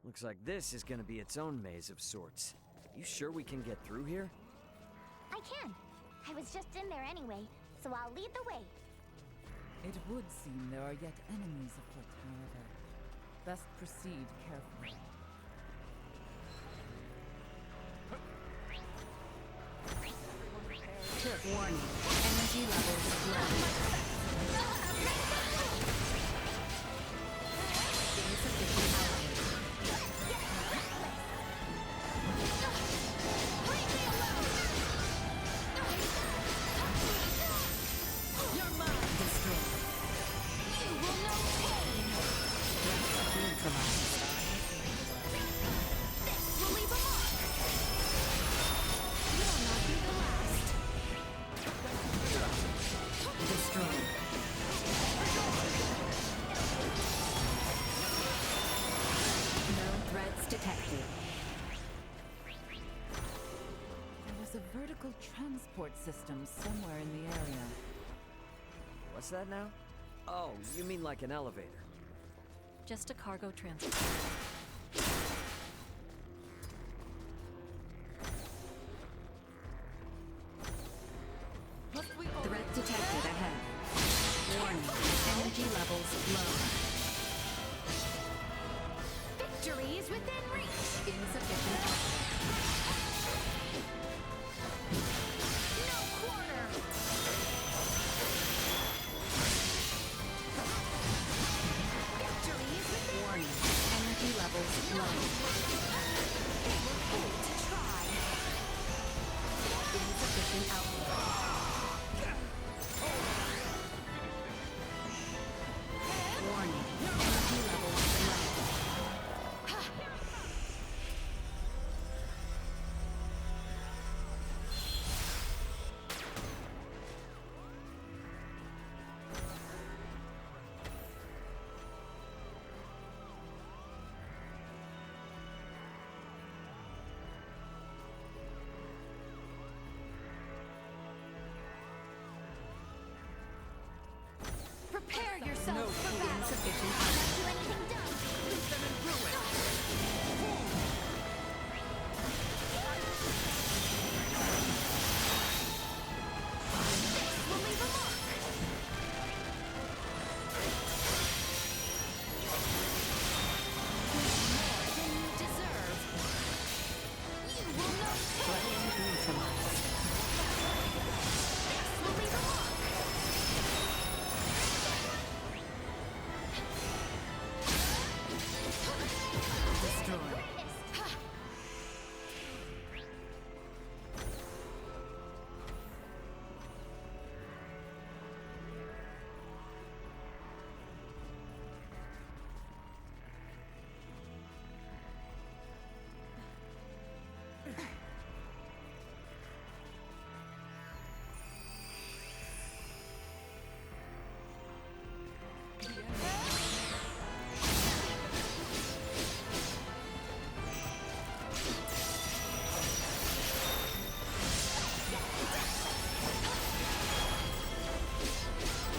Looks like this is gonna be its own maze of sorts. You sure we can get through here? I can. I was just in there anyway, so I'll lead the way. It would seem there are yet enemies afoot, however. Best proceed carefully. Warning. Energy levels low. Insufficient Your mind destroyed. You will know pain. Neutralized. This will leave a mark. You'll not be the last. Destroyed. No threats detected. There was a vertical transport system somewhere in the area. What's that now? Oh, you mean like an elevator. Just a cargo transport. Threat detected ahead. Warning. Energy levels low. Victory is within reach. Insufficient. No quarter. Victory is within Warning. Energy levels low. They were fooled to try. Insufficient output. Warning. Energy levels low. Prepare yourself for battle. Insufficient. Not do anything dumb. Leave them in ruin. This will leave a mark. More than you deserve. You will know pain. Neutralized. This will leave a mark. Destroyed.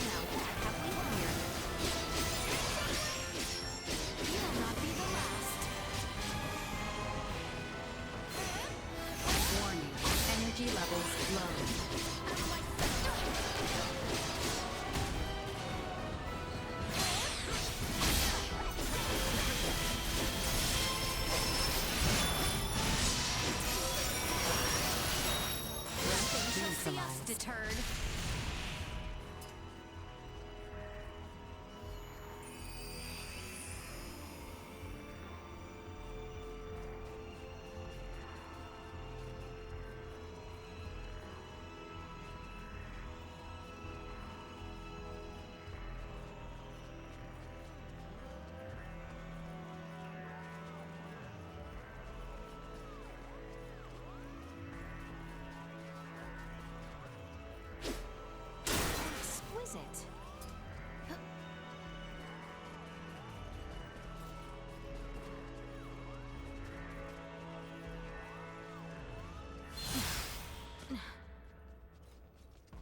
Now that have we here. You will not be the last. Warning. Energy levels low. Nothing shall see us deterred. Exquisite.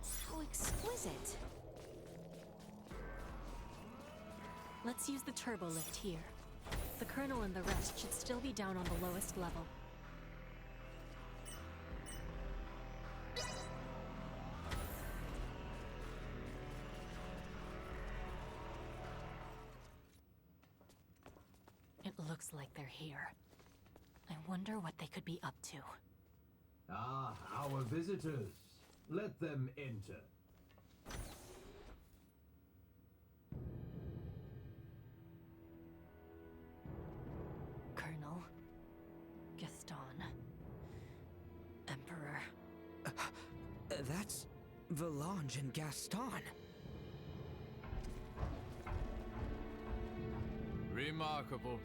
So exquisite. Let's use the turbo lift here. The Colonel and the rest should still be down on the lowest level. It looks like they're here. I wonder what they could be up to. Ah, our visitors. Let them enter. Colonel, Gaston, Emperor. That's Valange and Gaston. Remarkable.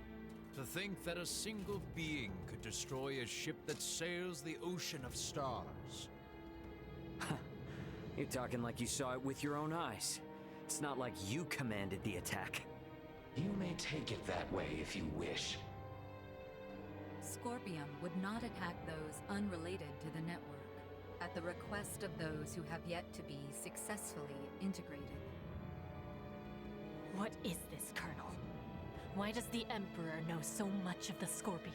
To think that a single being could destroy a ship that sails the ocean of stars. You're talking like you saw it with your own eyes. It's not like you commanded the attack. You may take it that way if you wish. Scorpium would not attack those unrelated to the network, at the request of those who have yet to be successfully integrated. What is this, Colonel? Why does the Emperor know so much of the Scorpium?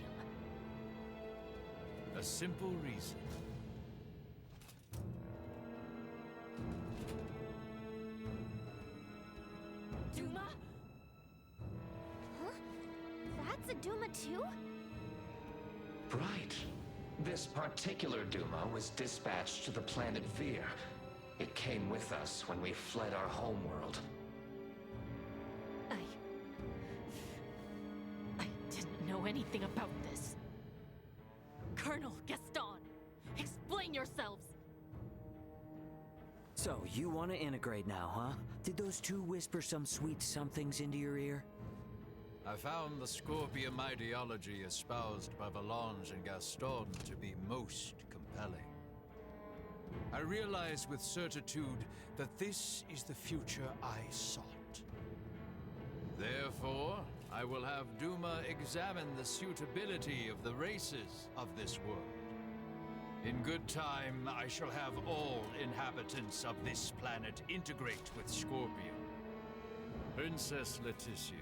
A simple reason. Duma? Huh? That's a Duma too? Right. This particular Duma was dispatched to the planet Vir. It came with us when we fled our homeworld. I didn't know anything about this. Colonel Gaston, explain yourselves! So, you want to integrate now, huh? Did those two whisper some sweet somethings into your ear? I found the Scorpium ideology espoused by Valange and Gaston to be most compelling. I realize with certitude that this is the future I sought. Therefore, I will have Duma examine the suitability of the races of this world. In good time, I shall have all inhabitants of this planet integrate with Scorpion. Princess Leticia,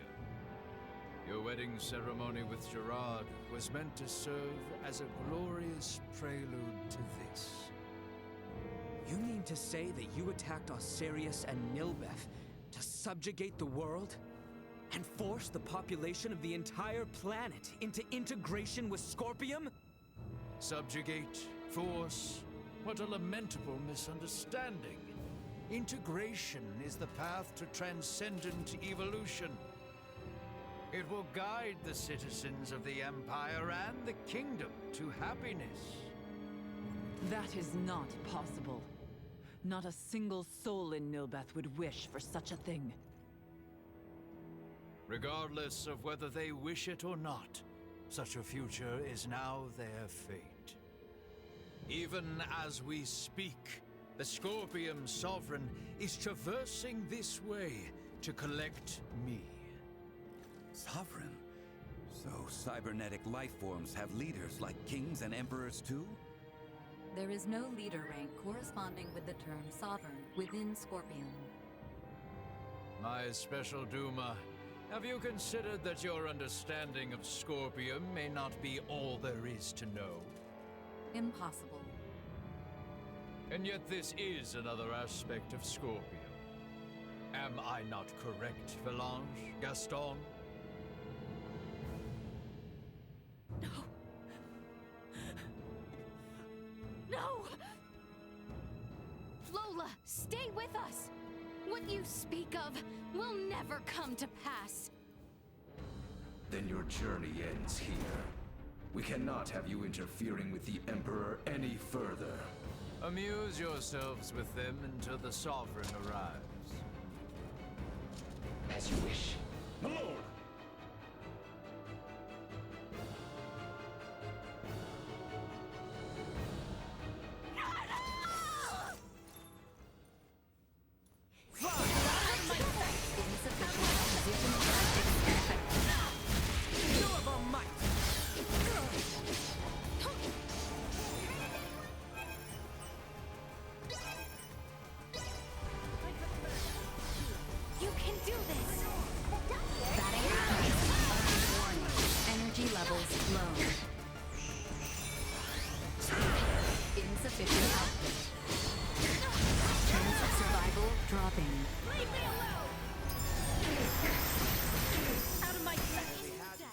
your wedding ceremony with Gerard was meant to serve as a glorious prelude to this. You mean to say that you attacked Osirius and Nilbeth to subjugate the world? And force the population of the entire planet into integration with Scorpium? Subjugate, force, what a lamentable misunderstanding. Integration is the path to transcendent evolution. It will guide the citizens of the Empire and the Kingdom to happiness. That is not possible. Not a single soul in Nilbeth would wish for such a thing. Regardless of whether they wish it or not, such a future is now their fate. Even as we speak, the Scorpium Sovereign is traversing this way to collect me. Sovereign? So cybernetic life forms have leaders like kings and emperors too? There is no leader rank corresponding with the term sovereign within Scorpion. My special Duma, have you considered that your understanding of Scorpium may not be all there is to know? Impossible. And yet this is another aspect of Scorpium. Am I not correct, Valange, Gaston? No! No! Lola, stay with us! What you speak of will never come to pass. Then your journey ends here. We cannot have you interfering with the Emperor any further. Amuse yourselves with them until the Sovereign arrives. As you wish. My lord! Leave me alone! Out of my sight instead!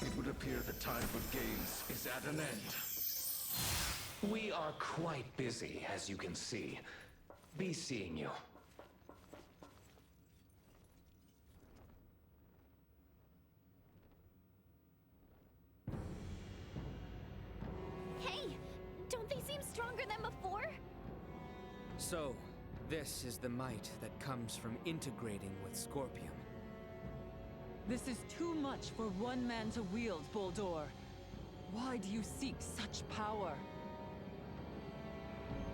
It would appear the time for games is at an end. We are quite busy, as you can see. Be seeing you. Hey! Don't they seem stronger than before? So, this is the might that comes from integrating with Scorpium. This is too much for one man to wield, Boldor. Why do you seek such power?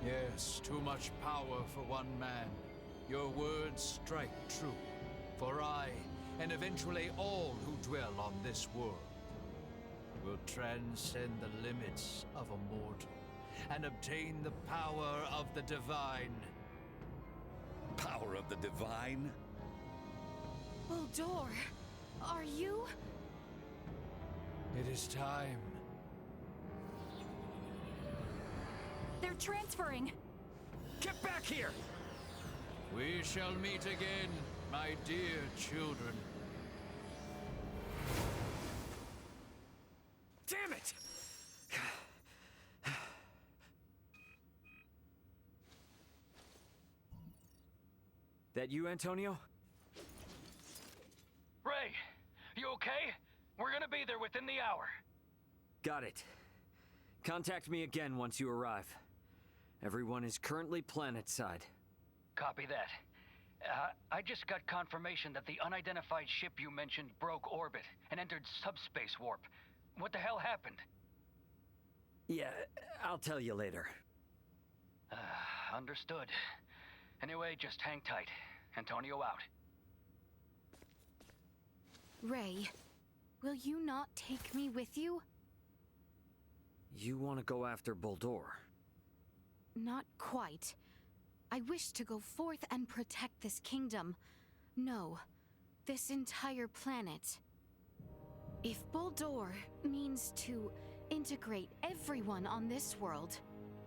Yes, too much power for one man. Your words strike true. For I, and eventually all who dwell on this world, will transcend the limits of a mortal and obtain the power of the divine. Power of the divine? Boldor, are you? It is time. They're transferring! Get back here! We shall meet again, my dear children. Damn it! That you, Antonio? Ray, you okay? We're gonna be there within the hour. Got it. Contact me again once you arrive. Everyone is currently planetside. Copy that. I just got confirmation that the unidentified ship you mentioned broke orbit and entered subspace warp. What the hell happened? Yeah, I'll tell you later. Understood. Anyway, just hang tight. Antonio out. Ray, will you not take me with you? You want to go after Boldor? Not quite. I wish to go forth and protect this kingdom. No, this entire planet. If Boldor means to integrate everyone on this world,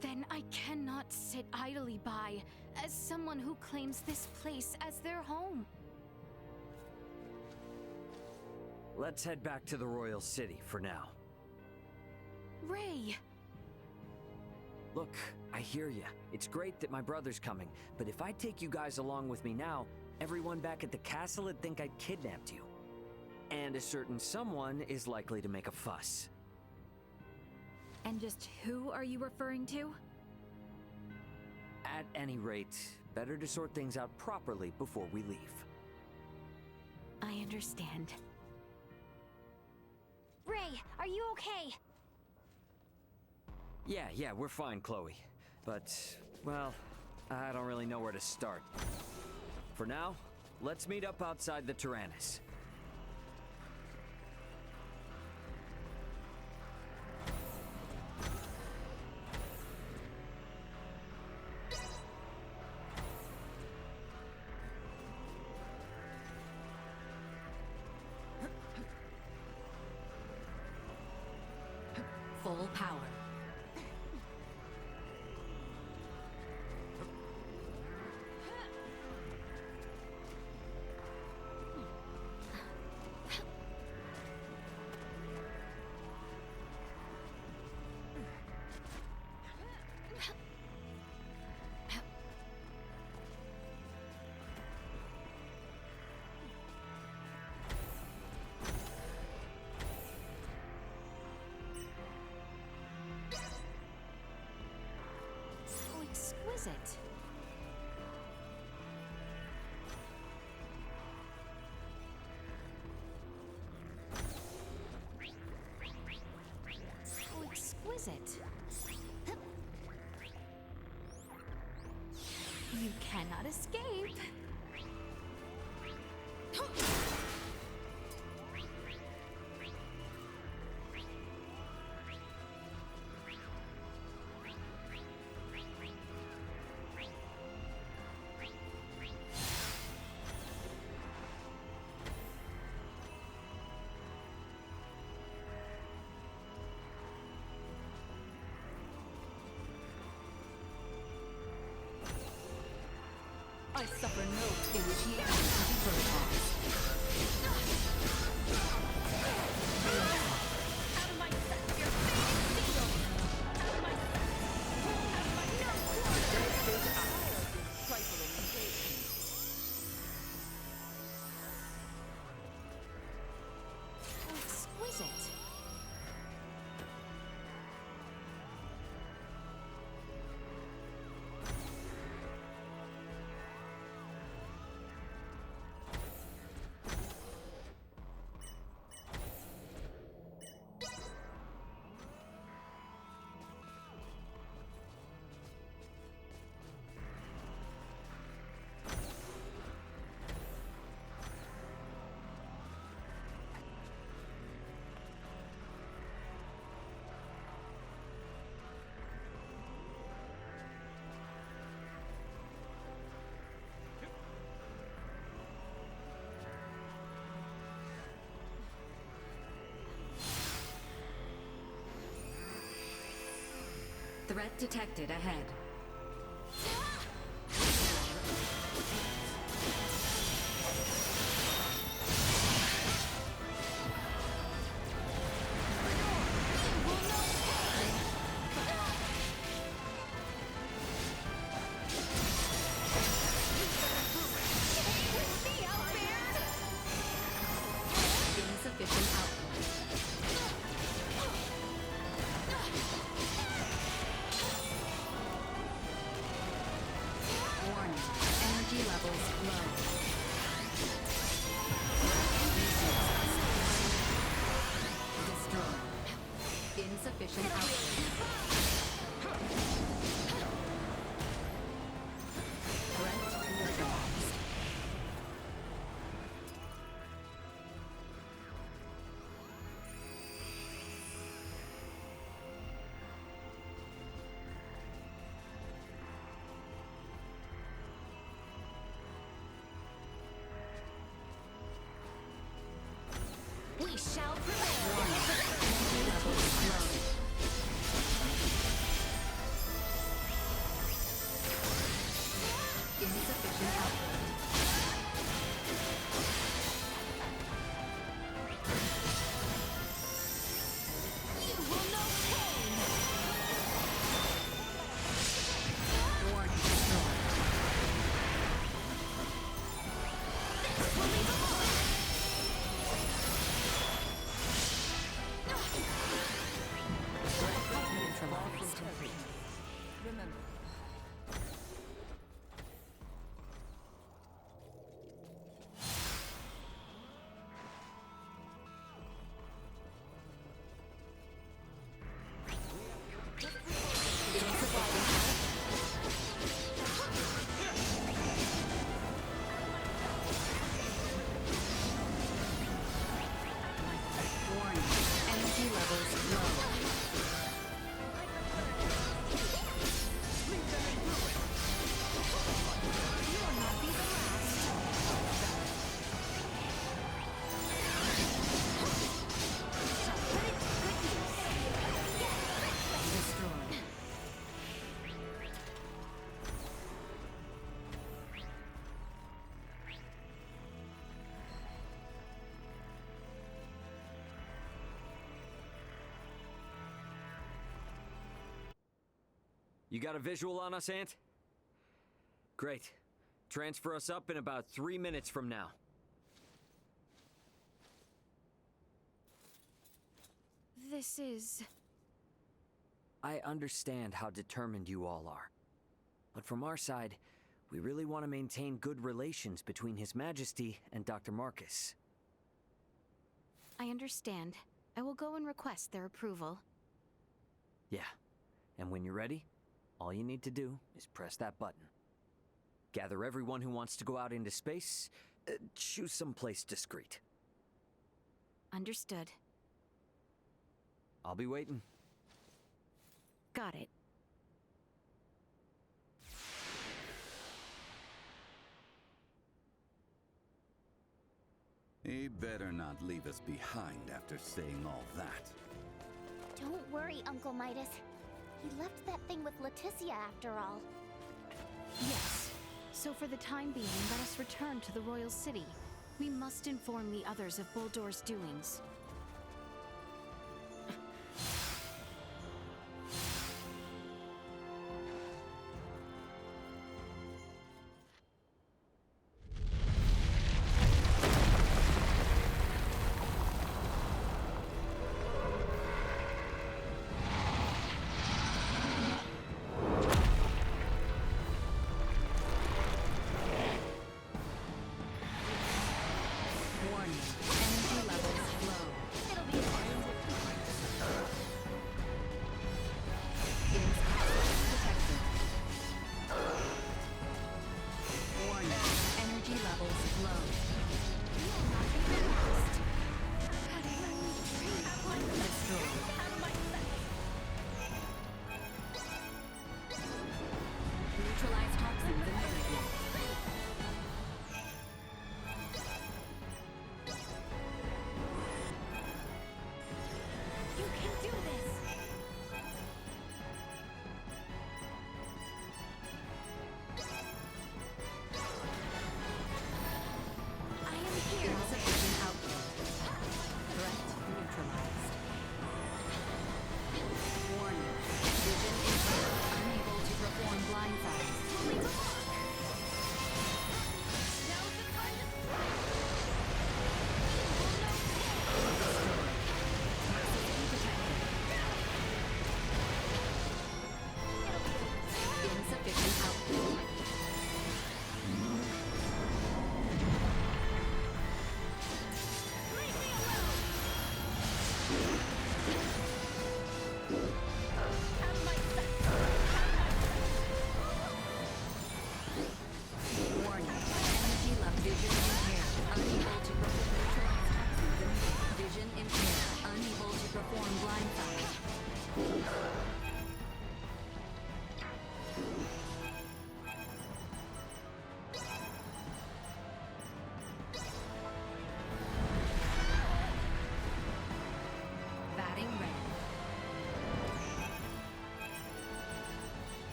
then I cannot sit idly by as someone who claims this place as their home. Let's head back to the Royal City for now. Ray! Look, I hear ya. It's great that my brother's coming, but if I take you guys along with me now, everyone back at the castle would think I'd kidnapped you. And a certain someone is likely to make a fuss. And just who are you referring to? At any rate, better to sort things out properly before we leave. I understand. Ray, are you okay? Yeah, we're fine, Chloe. But, well, I don't really know where to start. For now, let's meet up outside the Tyrannus. Full power. Exquisite. So exquisite. You cannot escape. I suffer no initiation into protocols. Out of my sight! You're fading steel! Out of my sight! Out of my Trifling engagement. Exquisite. Threat detected ahead. Insufficient output. Warning. Energy levels low. Destroyed. Insufficient output. Threat neutralized. We shall prevail. Energy levels low. Insufficient output. You will know pain. Warning destroyed. This will leave a mark. Neutralized. Remember, Warning. Energy levels low. You will not be the last. Shall put it to good use. Destroyed. You got a visual on us, Ant? Great. Transfer us up in about 3 minutes from now. This is... I understand how determined you all are. But from our side, we really want to maintain good relations between His Majesty and Dr. Marcus. I understand. I will go and request their approval. Yeah. And when you're ready, all you need to do is press that button. Gather everyone who wants to go out into space. Choose someplace discreet. Understood. I'll be waiting. Got it. He better not leave us behind after saying all that. Don't worry, Uncle Midas. He left that thing with Leticia after all. Yes. So for the time being, let us return to the royal city. We must inform the others of Boldor's doings.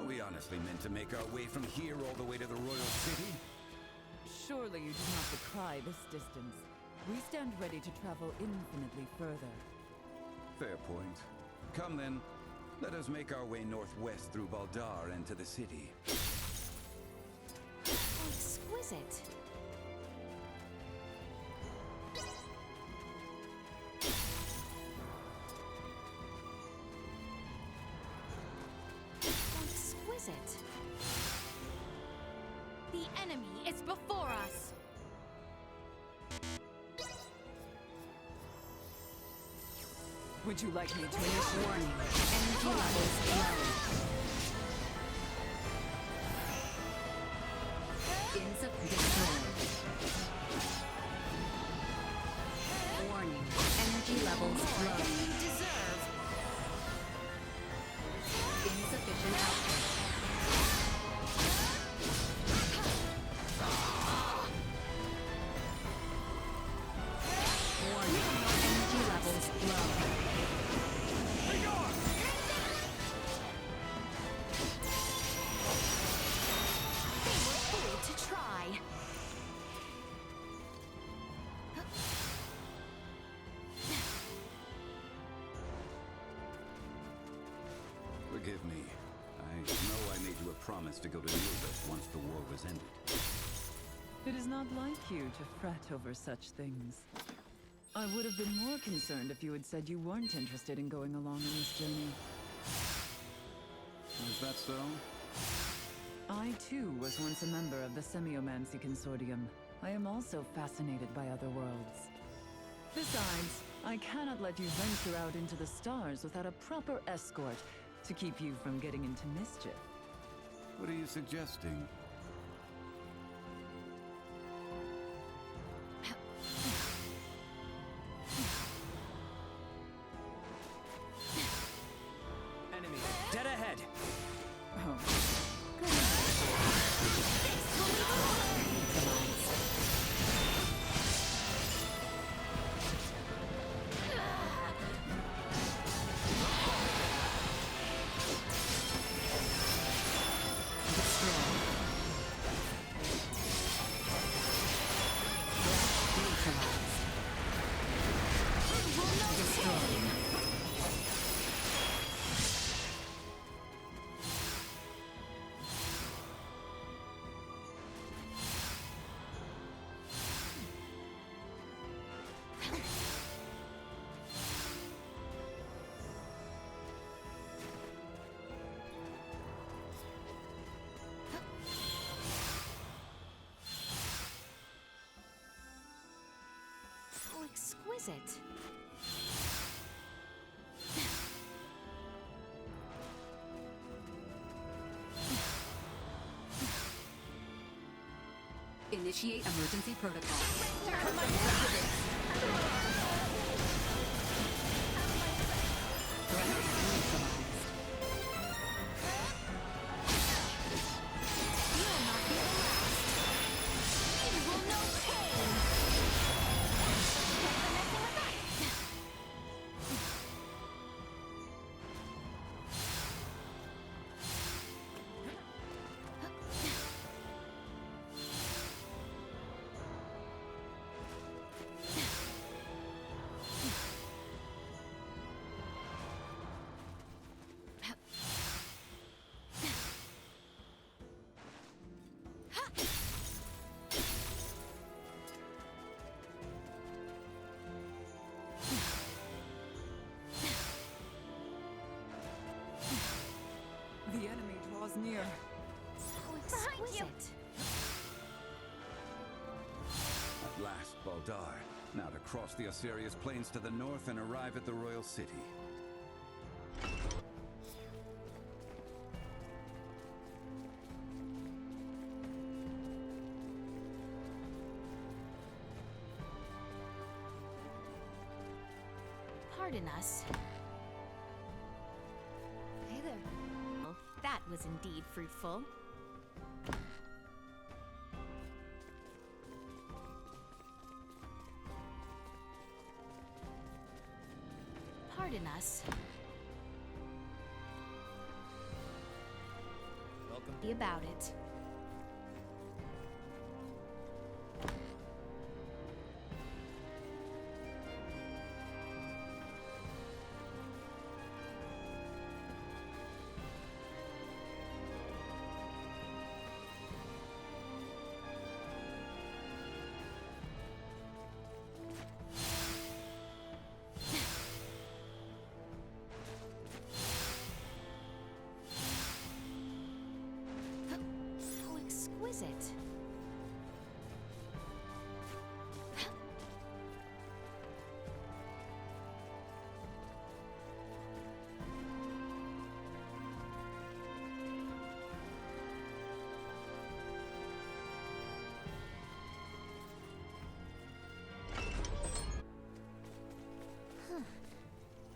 We honestly meant to make our way from here all the way to the royal city? Surely you do not decry this distance. We stand ready to travel infinitely further. Fair point. Come then. Let us make our way northwest through Baldar and to the city. Exquisite. Exquisite. The enemy is before us. Would you like me to initiate? Warning. Energy levels low. Destroyed. Warning. Energy levels Devil's more Blood. than you deserve. Insufficient output. Warning. Energy levels low. They were fooled to try. Forgive me. I know I made you a promise to go to Nilbeth once the war was ended. It is not like you to fret over such things. I would have been more concerned if you had said you weren't interested in going along on this journey. Is that so? I, too, was once a member of the Semiomancy Consortium. I am also fascinated by other worlds. Besides, I cannot let you venture out into the stars without a proper escort to keep you from getting into mischief. What are you suggesting? Enemy, dead ahead! How exquisite. Initiate emergency protocol. Threat neutralized. You'll not be the last. You will know pain. Thanks for messing with us. The enemy draws near. So exquisite. At last, Baldar. Now to cross the Osirius Plains to the north and arrive at the Royal City. Pardon us. Hey there. Well, that was indeed fruitful. Pardon us. Welcome. Be about it.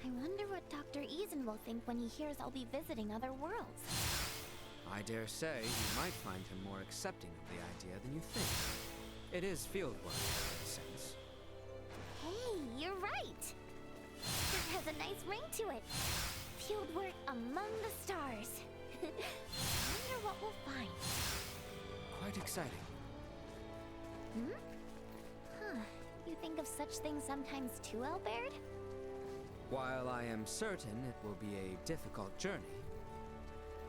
I wonder what Dr. Eason will think when he hears I'll be visiting other worlds. I dare say you might find him more accepting of the idea than you think. It is field work, in a sense. Hey, you're right! That has a nice ring to it. Field work among the stars. I wonder what we'll find. Quite exciting. Hmm? Huh. You think of such things sometimes too, Albert? While I am certain it will be a difficult journey,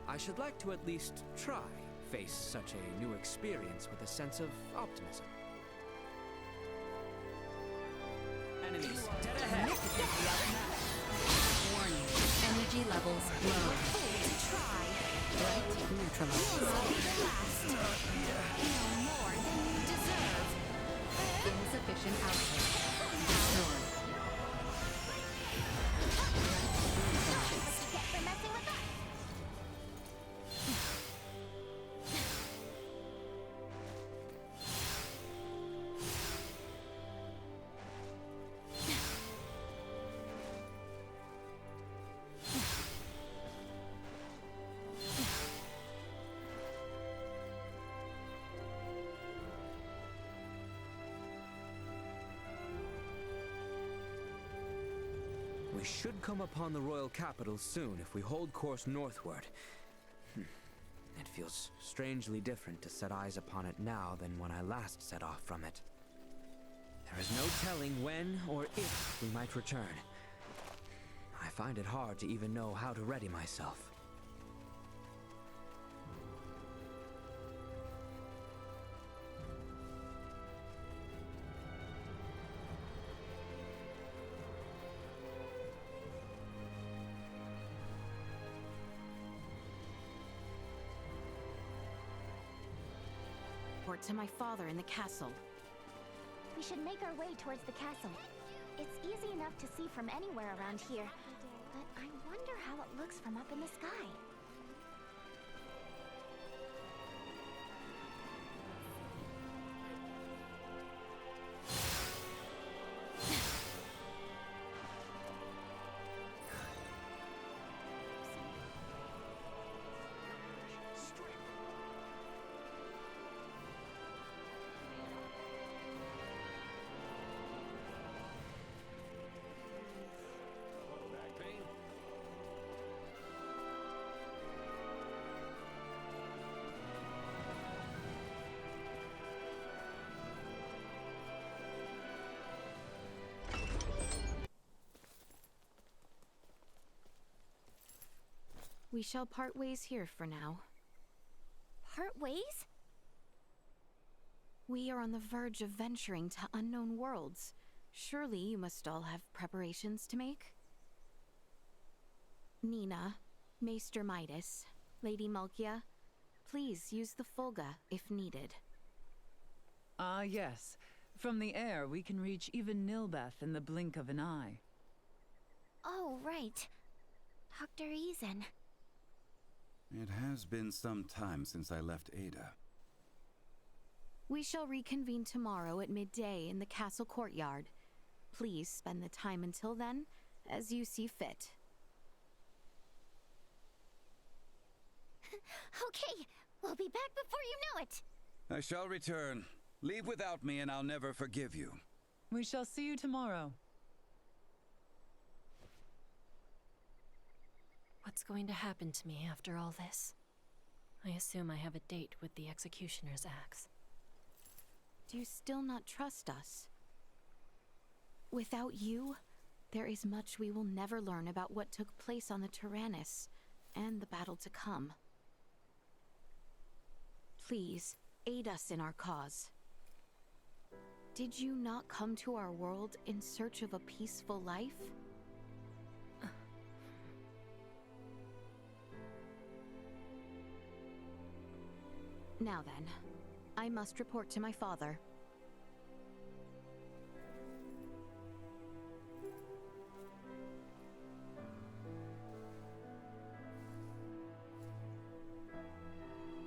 I should like to at least try face such a new experience with a sense of optimism. Enemies dead ahead! Warning. Energy levels low. To try. Threat neutralized. No more than you deserve. Insufficient output. Destroyed. Get for messing with us! We should come upon the royal capital soon if we hold course northward. It feels strangely different to set eyes upon it now than when I last set off from it. There is no telling when or if we might return. I find it hard to even know how to ready myself. Report to my father in the castle. We should make our way towards the castle. It's easy enough to see from anywhere around here. But I wonder how it looks from up in the sky. We shall part ways here for now. Part ways? We are on the verge of venturing to unknown worlds. Surely you must all have preparations to make? Nina, Maester Midas, Lady Malkia, please use the Fulga if needed. Ah, yes. From the air, we can reach even Nilbeth in the blink of an eye. Oh, right. Dr. Eason. It has been some time since I left Ada. We shall reconvene tomorrow at midday in the castle courtyard. Please spend the time until then as you see fit. Okay, we'll be back before you know it. I shall return. Leave without me and I'll never forgive you. We shall see you tomorrow. What's going to happen to me after all this? I assume I have a date with the Executioner's axe. Do you still not trust us? Without you, there is much we will never learn about what took place on the Tyrannus and the battle to come. Please, aid us in our cause. Did you not come to our world in search of a peaceful life? Now then, I must report to my father.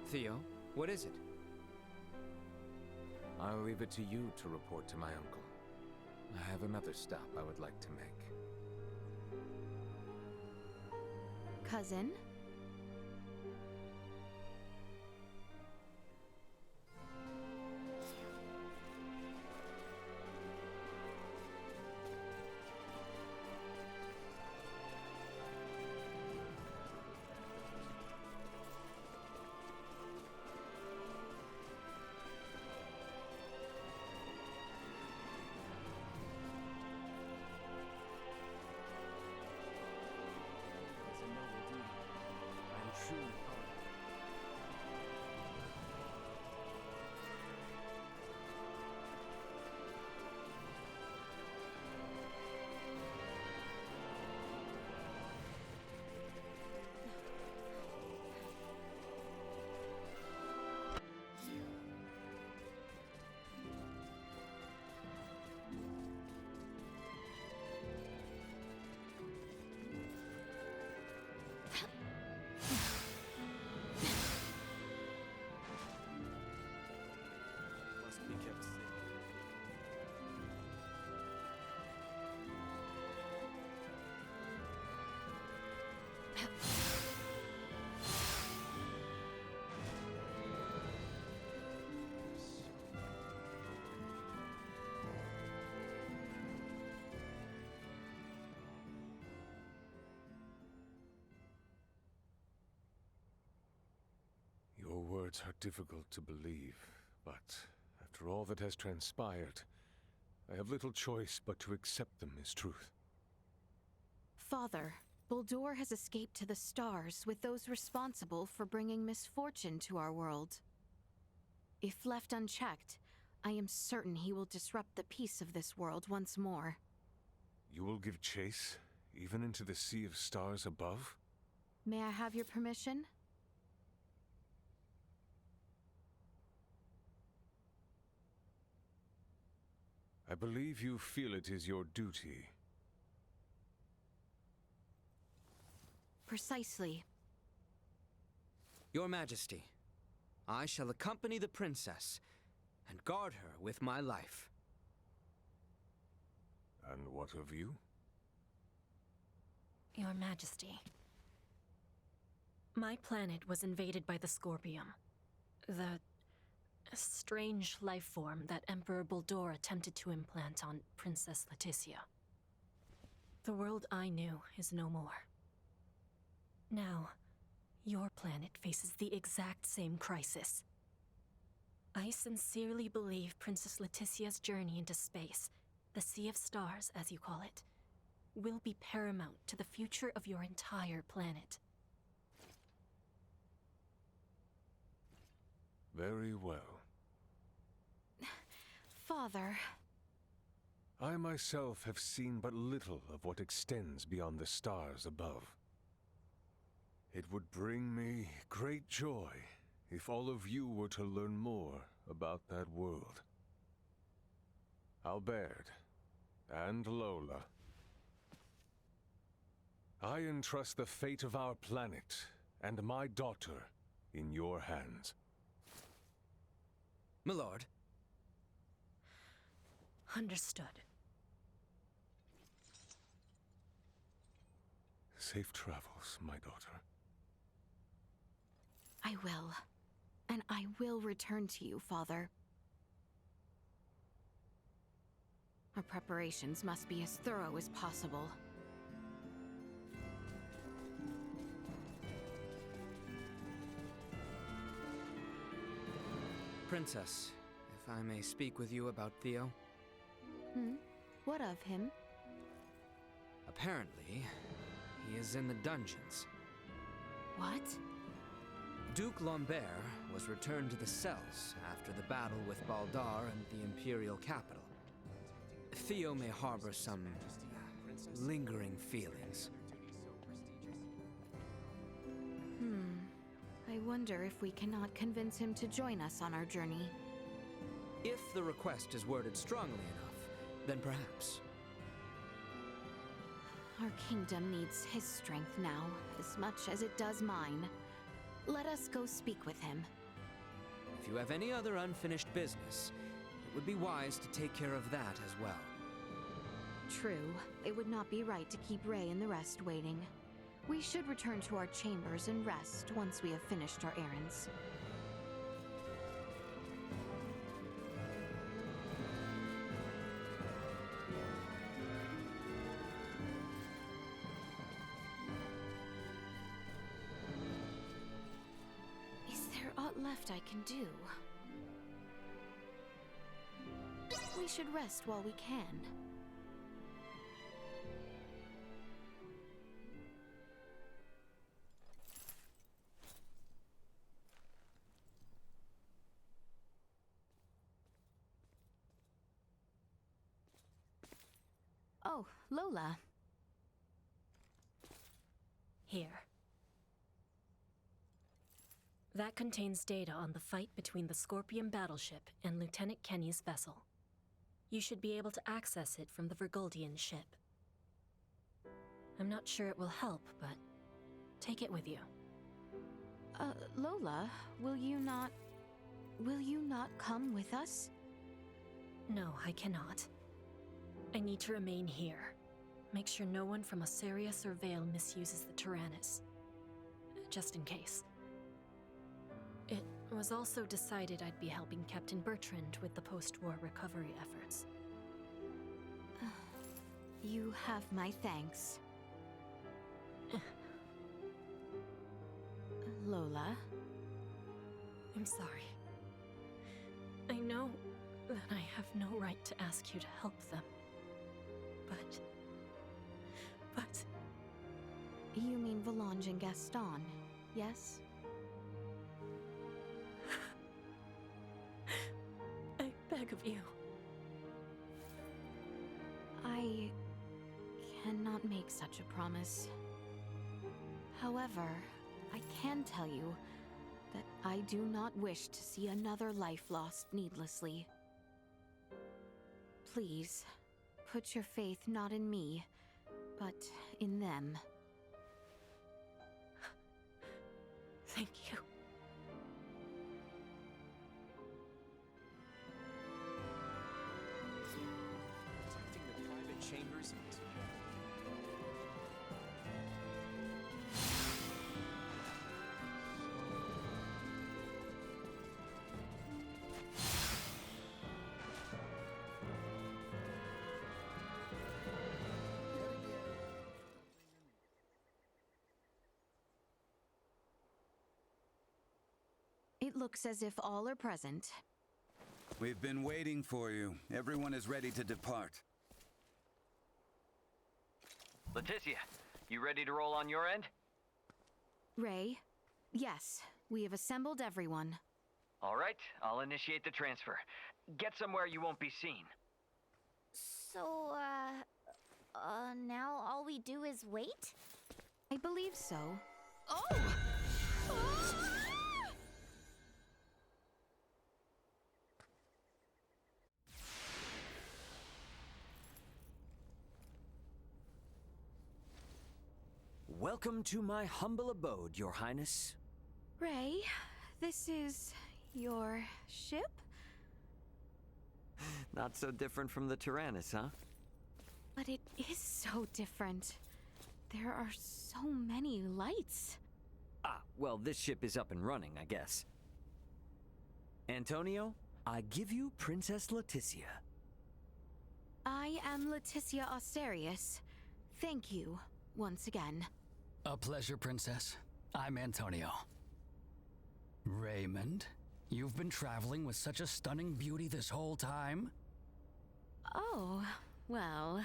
Theo, what is it? I'll leave it to you to report to my uncle. I have another stop I would like to make. cousin. Must be kept safe. Your words are difficult to believe, but after all that has transpired, I have little choice but to accept them as truth. Father, Buldur has escaped to the stars with those responsible for bringing misfortune to our world. If left unchecked, I am certain he will disrupt the peace of this world once more. You will give chase, even into the sea of stars above? May I have your permission? I believe you feel it is your duty. Precisely. Your Majesty, I shall accompany the princess and guard her with my life. And what of you? Your Majesty. My planet was invaded by the Scorpium. The strange life form that Emperor Buldur attempted to implant on Princess Leticia. The world I knew is no more. Now, your planet faces the exact same crisis. I sincerely believe Princess Leticia's journey into space, the Sea of Stars, as you call it, will be paramount to the future of your entire planet. Very well. Father. I myself have seen but little of what extends beyond the stars above. It would bring me great joy if all of you were to learn more about that world. Albert and Lola, I entrust the fate of our planet and my daughter in your hands. My lord. Understood. Safe travels, my daughter. I will. And I will return to you, Father. Our preparations must be as thorough as possible. Princess, if I may speak with you about Theo. What of him? Apparently, he is in the dungeons. What? Duke Lambert was returned to the cells after the battle with Baldar and the Imperial capital. Theo may harbor some lingering feelings. I wonder if we cannot convince him to join us on our journey. If the request is worded strongly enough, then perhaps. Our kingdom needs his strength now, as much as it does mine. Let us go speak with him. If you have any other unfinished business, it would be wise to take care of that as well. True, it would not be right to keep Ray and the rest waiting. We should return to our chambers and rest once we have finished our errands. Is there aught left I can do? We should rest while we can. Oh, Lola. Here. That contains data on the fight between the Scorpion battleship and Lieutenant Kenny's vessel. You should be able to access it from the Vergoldian ship. I'm not sure it will help, but take it with you. Lola, will you not come with us? No, I cannot. I need to remain here. Make sure no one from Osarius or Vale misuses the Tyrannus. Just in case. It was also decided I'd be helping Captain Bertrand with the post-war recovery efforts. You have my thanks. Lola? I'm sorry. I know that I have no right to ask you to help them. But... You mean Volange and Gaston, yes? I beg of you. I cannot make such a promise. However, I can tell you that I do not wish to see another life lost needlessly. Please, put your faith not in me, but in them. Thank you. Protecting the private chambers and... It looks as if all are present. We've been waiting for you. Everyone is ready to depart. Leticia, you ready to roll on your end? Ray? Yes, we have assembled everyone. All right, I'll initiate the transfer. Get somewhere you won't be seen. So, now all we do is wait? I believe so. Oh! Welcome to my humble abode, Your Highness. Ray, this is your ship? Not so different from the Tyrannus, huh? But it is so different. There are so many lights. Ah, well, this ship is up and running, I guess. Antonio, I give you Princess Leticia. I am Leticia Osarius. Thank you, once again. A pleasure, Princess. I'm Antonio. Raymond, you've been traveling with such a stunning beauty this whole time? Oh, well...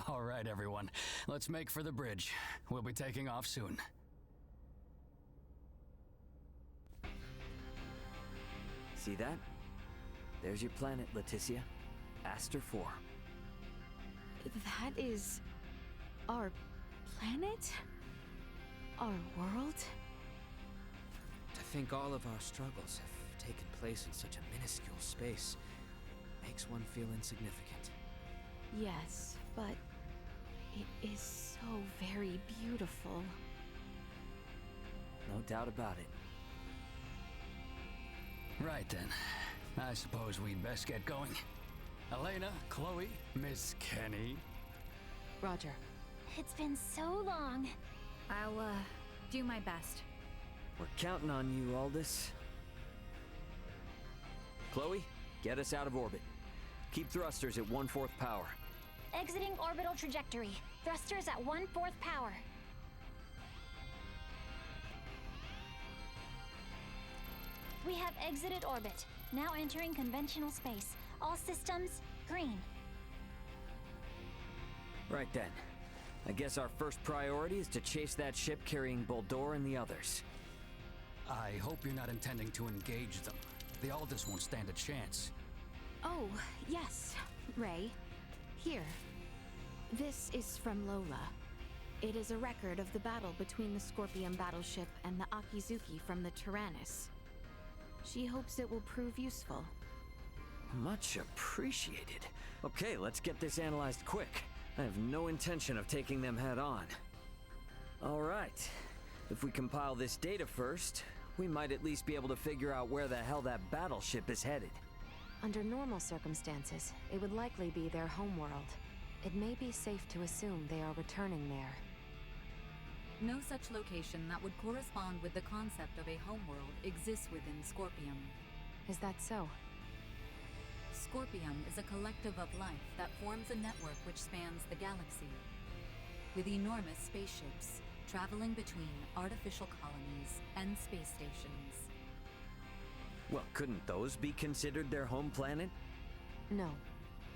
All right, everyone. Let's make for the bridge. We'll be taking off soon. See that? There's your planet, Leticia. Aster 4. That is... our planet? Our world? To think all of our struggles have taken place in such a minuscule space makes one feel insignificant. Yes, but it is so very beautiful. No doubt about it. Right then. I suppose we'd best get going. Elena, Chloe, Miss Kenny. Roger. it's been so long. I'll, do my best. We're counting on you, Aldous. Chloe, get us out of orbit. Keep thrusters at 1/4 power. Exiting orbital trajectory. Thrusters at 1/4 power. We have exited orbit. Now entering conventional space. All systems green. Right then. I guess our first priority is to chase that ship carrying Buldur and the others. I hope you're not intending to engage them. The Aldous won't stand a chance. Oh, yes, Ray. Here. This is from Lola. It is a record of the battle between the Scorpion battleship and the Akizuki from the Tyrannus. She hopes it will prove useful. Much appreciated. Okay, let's get this analyzed quick. I have no intention of taking them head on. All right. If we compile this data first, we might at least be able to figure out where the hell that battleship is headed. Under normal circumstances, it would likely be their homeworld. It may be safe to assume they are returning there. No such location that would correspond with the concept of a homeworld exists within Scorpium. Is that so? Scorpium is a collective of life that forms a network which spans the galaxy, with enormous spaceships traveling between artificial colonies and space stations. Well, couldn't those be considered their home planet? No.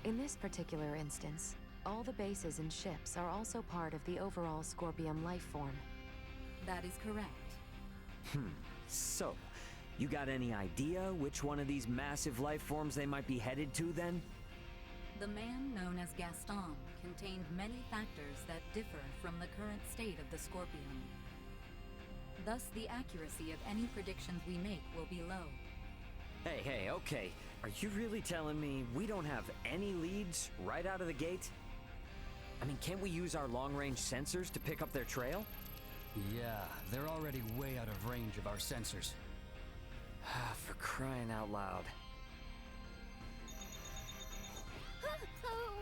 In this particular instance, all the bases and ships are also part of the overall Scorpium life form. That is correct. So, you got any idea which one of these massive life forms they might be headed to then? The man known as Gaston contained many factors that differ from the current state of the Scorpion. Thus, the accuracy of any predictions we make will be low. Hey, okay. Are you really telling me we don't have any leads right out of the gate? I mean, can't we use our long-range sensors to pick up their trail? Yeah, they're already way out of range of our sensors. For crying out loud.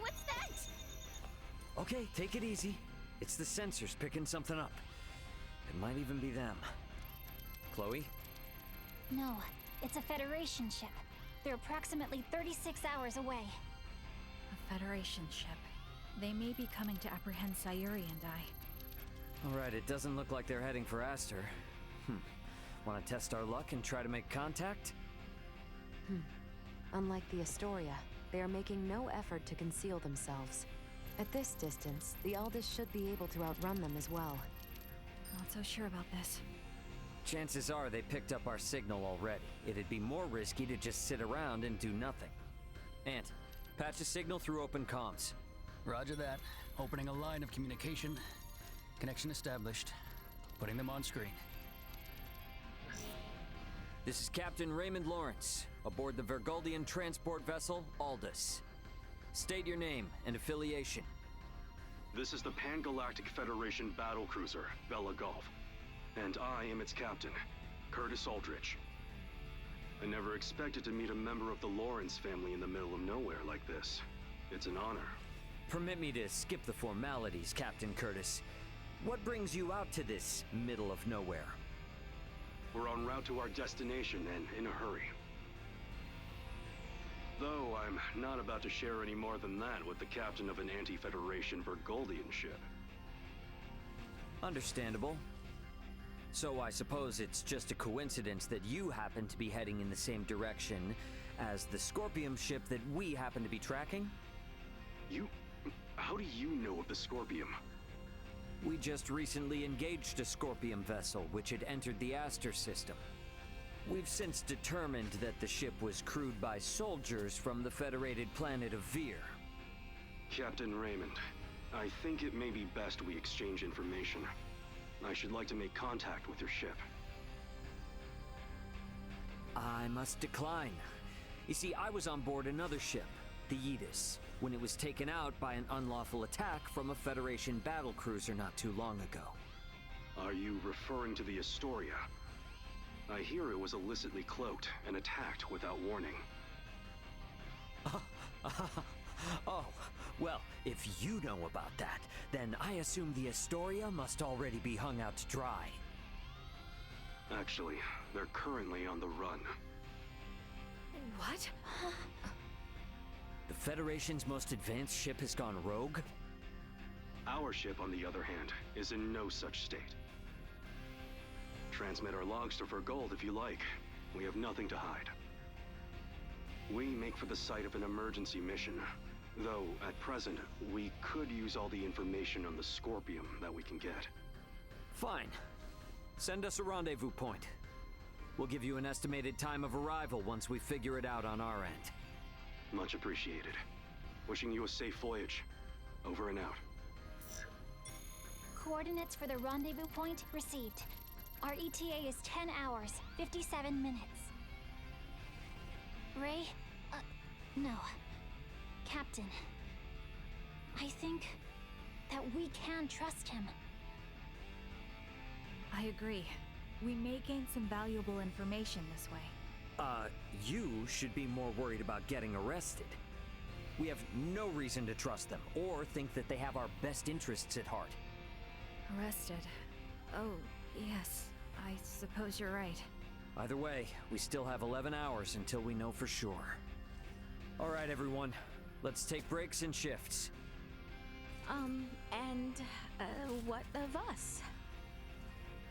What's that? Okay, take it easy. It's the sensors picking something up. It might even be them. Chloe? No, it's a Federation ship. They're approximately 36 hours away. A Federation ship. They may be coming to apprehend Sayuri and I. Alright, it doesn't look like they're heading for Aster. Want to test our luck and try to make contact? Unlike the Astoria, they are making no effort to conceal themselves. At this distance, the Aldous should be able to outrun them as well. Not so sure about this. Chances are they picked up our signal already. It'd be more risky to just sit around and do nothing. Ant, patch a signal through open comms. Roger that. Opening a line of communication. Connection established. Putting them on screen. This is Captain Raymond Lawrence, aboard the Vergoldian transport vessel Aldous. State your name and affiliation. This is the Pan-Galactic Federation battlecruiser, Bella Gulf. And I am its captain, Curtis Aldrich. I never expected to meet a member of the Lawrence family in the middle of nowhere like this. It's an honor. Permit me to skip the formalities, Captain Curtis. What brings you out to this middle of nowhere? We're en route to our destination and in a hurry. Though I'm not about to share any more than that with the captain of an anti-Federation Vergoldian ship. Understandable. So I suppose it's just a coincidence that you happen to be heading in the same direction as the Scorpium ship that we happen to be tracking? How do you know of the Scorpium? We just recently engaged a Scorpium vessel which had entered the Aster system. We've since determined that the ship was crewed by soldiers from the federated planet of Vir. Captain Raymond, I think it may be best we exchange information. I should like to make contact with your ship. I must decline. You see, I was on board another ship, the Aegis, when it was taken out by an unlawful attack from a Federation battlecruiser not too long ago. Are you referring to the Astoria? I hear it was illicitly cloaked and attacked without warning. Oh, well, if you know about that, then I assume the Astoria must already be hung out to dry. Actually, they're currently on the run. What? The Federation's most advanced ship has gone rogue? Our ship, on the other hand, is in no such state. Transmit our logs to Vergold if you like. We have nothing to hide. We make for the site of an emergency mission. Though, at present, we could use all the information on the Scorpium that we can get. Fine. Send us a rendezvous point. We'll give you an estimated time of arrival once we figure it out on our end. Much appreciated. Wishing you a safe voyage. Over and out. Coordinates for the rendezvous point received. Our ETA is 10 hours, 57 minutes. Ray? No. Captain. I think that we can trust him. I agree. We may gain some valuable information this way. You should be more worried about getting arrested. We have no reason to trust them, or think that they have our best interests at heart. Arrested. Oh, yes. I suppose you're right. Either way, we still have 11 hours until we know for sure. All right, everyone. Let's take breaks and shifts. What of us?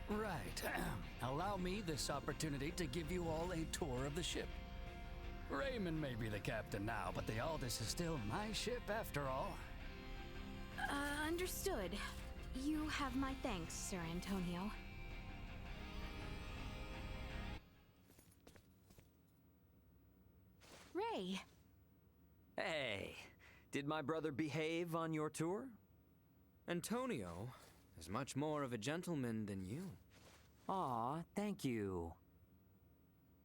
Right. Allow me this opportunity to give you all a tour of the ship. Raymond may be the captain now, but the Aldous is still my ship after all. Understood. You have my thanks, Sir Antonio. Ray. Hey, did my brother behave on your tour? Antonio is much more of a gentleman than you. Aw, thank you.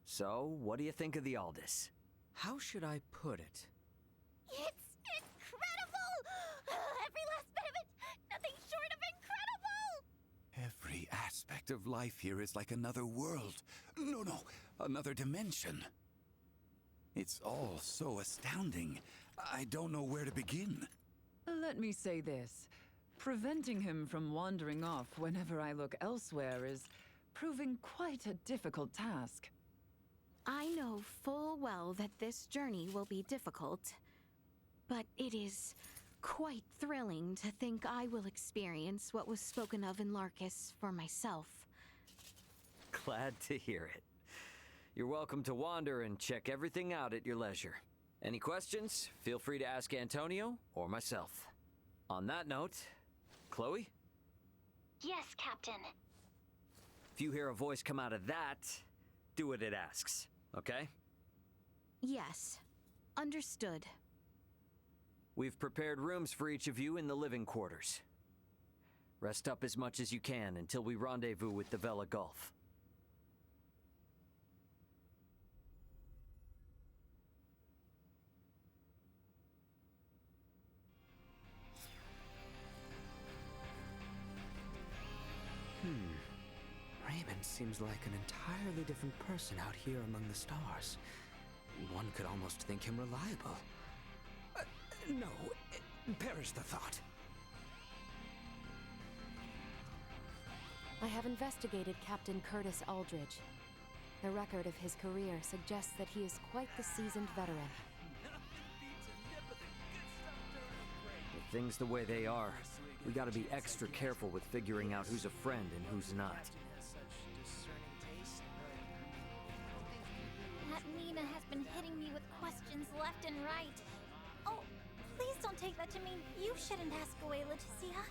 So, what do you think of the Aldous? How should I put it? It's incredible! Every last bit of it! Nothing short of incredible! Every aspect of life here is like another world. No, another dimension. It's all so astounding. I don't know where to begin. Let me say this. Preventing him from wandering off whenever I look elsewhere is proving quite a difficult task. I know full well that this journey will be difficult, but it is quite thrilling to think I will experience what was spoken of in Larkus for myself. Glad to hear it. You're welcome to wander and check everything out at your leisure. Any questions? Feel free to ask Antonio or myself. On that note, Chloe? Yes, Captain. If you hear a voice come out of that, do what it asks, okay? Yes. Understood. We've prepared rooms for each of you in the living quarters. Rest up as much as you can until we rendezvous with the Vela Gulf. Raymond seems like an entirely different person out here among the stars. One could almost think him reliable. No, perish the thought. I have investigated Captain Curtis Aldridge. The record of his career suggests that he is quite the seasoned veteran. With things the way they are, we gotta be extra careful with figuring out who's a friend and who's not. That Nina has been hitting me with questions left and right. Oh, please don't take that to mean you shouldn't ask away, Leticia.